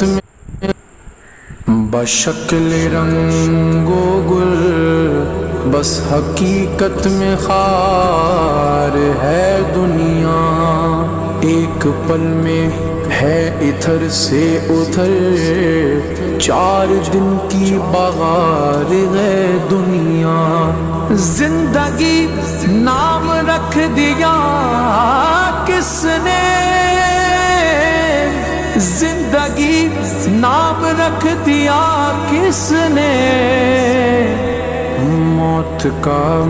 حقیقت میں بشکل رنگ و گل، بس حقیقت میں خار ہے دنیا، ایک پل میں ہے ادھر سے ادھر، 4 دن کی بغار ہے دنیا۔ زندگی نام رکھ دیا کس نے، زندگی نام رکھ دیا کس نے، موت کا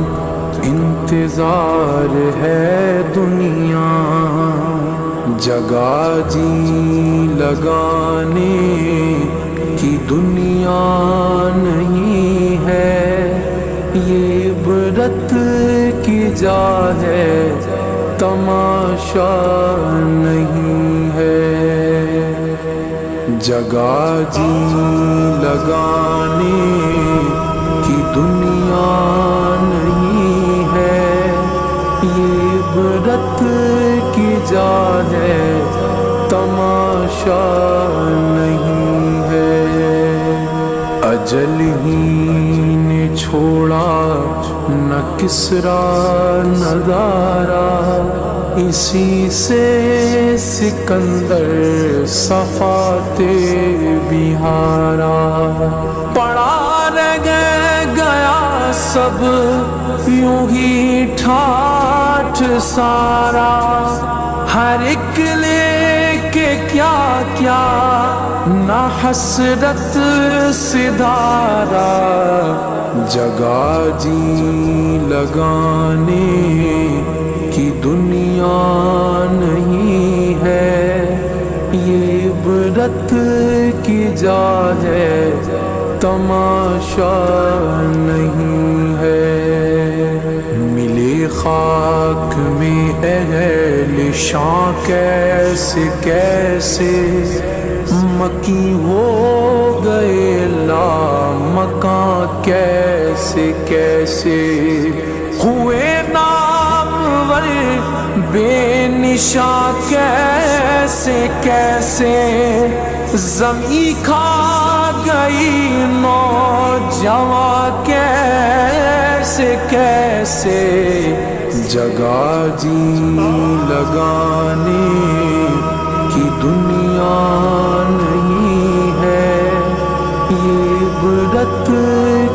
انتظار ہے دنیا، جگہ جی لگانے کی دنیا نہیں ہے، یہ عبرت کی جا ہے تماشا نہیں ہے، جگہ جی لگانے کی دنیا نہیں ہے، یہ عبرت کی جا ہے تماشا نہیں ہے، اجل ہی نے چھوڑا نہ کسریٰ نہ دارا، اسی سے سکندر صفاتے بہارا، پڑا رہ گیا سب یوں ہی ٹھاٹھ سارا، ہر ایک لے کے کیا کیا نہ حسرت سدھارا، جگہ جی لگانے کی دنیا نہیں ہے، یہ عبرت کی جا ہے تماشا نہیں ہے، ملے خاک میں اہل شاں کیسے کیسے، مکی ہو گئے لامکاں کیسے کیسے، ہوئے نامور بے نشاں کیسے کیسے، زمین کھا گئی نوجواں کیسے کیسے، جگہ جی لگانے کی دنیا نہیں ہے، یہ عبرت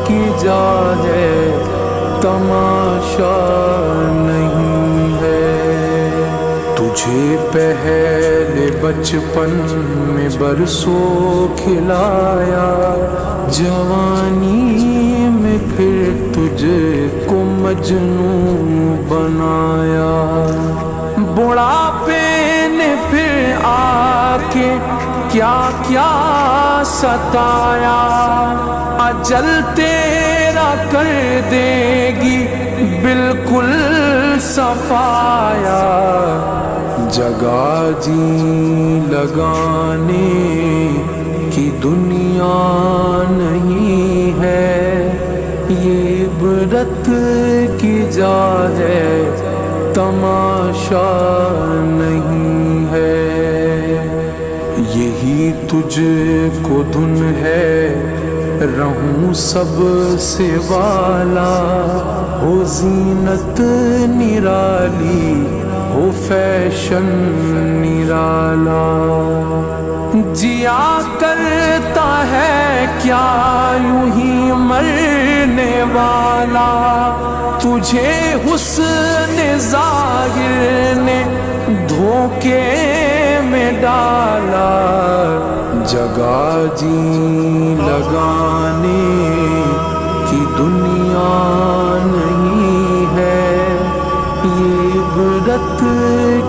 کی جا ہے تماشا نہیں ہے، تجھے پہلے بچپن میں برسوں کھلایا، جوانی میں پھر تجھے کو مجنون بنایا، بڑھاپے نے پھر آ کے کیا کیا ستایا، اجل تیرا کر دے گی بالکل صفایا، جگہ جی لگانے کی دنیا نہیں ہے، یہ عبرت کی جا ہے تماشا نہیں ہے، یہی تجھ کو دھن ہے رہوں سب سے والا، ہو زینت نرالی ہو فیشن نرالا، جیا کرتا ہے کیا یوں ہی مرنے والا، تجھے حسن ظاہر نے دھوکے میں ڈالا، جگہ جی لگانے کی دنیا نہیں ہے، یہ عبرت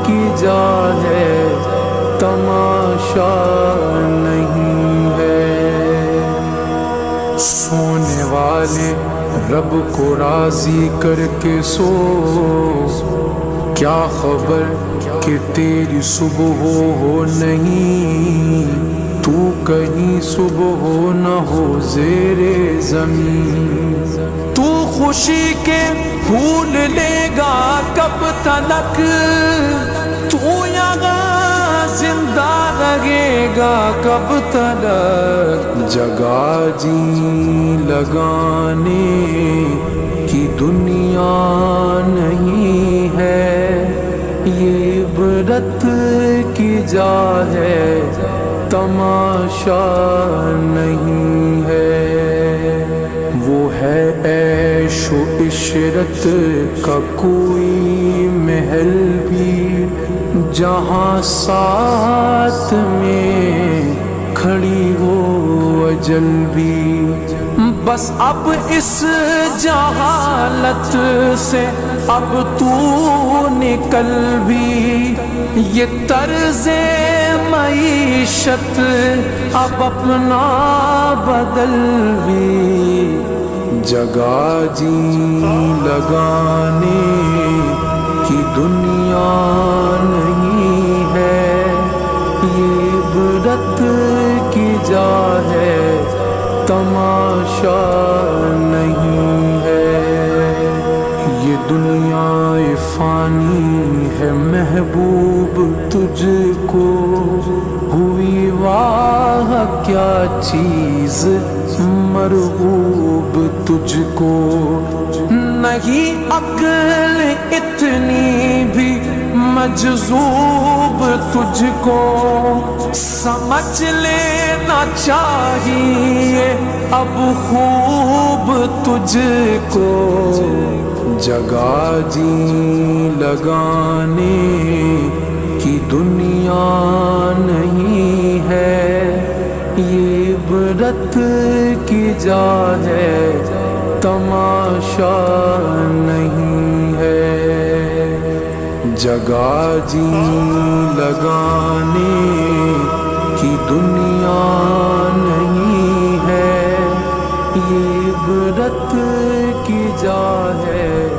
کی جا ہے تماشا نہیں ہے، سونے والے رب کو راضی کر کے سو، کیا خبر کہ تیری صبح ہو نہیں، تو کہیں صبح ہو نہ ہو زیر زمین، تو خوشی کے پھول لے گا کب تلک، تو یہاں زندہ رہے گا کب تلک؟ جگہ جی لگانے کی دنیا نہیں ہے، یہ عبرت کی جا ہے، تماشا نہیں ہے۔ وہ ہے عیش و عشرت کا کوئی محل بھی، جہاں ساتھ میں کھڑی ہو اجل بھی۔ بس اب اس جہالت سے اب تو نکل بھی، یہ طرز معیشت اب اپنا بدل بھی۔ جگہ جی لگانے کی دنیا نہیں ہے، یہ عبرت کی جا ہے، تماشا نہیں ہے۔ یہ دنیا فانی ہے محبوب تجھ کو، ہوئی واہ کیا چیز مرغوب تجھ کو۔ نہیں عقل اتنی بھی مجذوب تجھ کو، سمجھ لینا چاہیے اب خوب تجھ کو۔ جگہ جی لگانے کی دنیا نہیں ہے، یہ عبرت کی جا ہے، تماشا نہیں ہے۔ جگہ جی لگانے کی دنیا نہیں ہے، یہ عبرت کی جا ہے،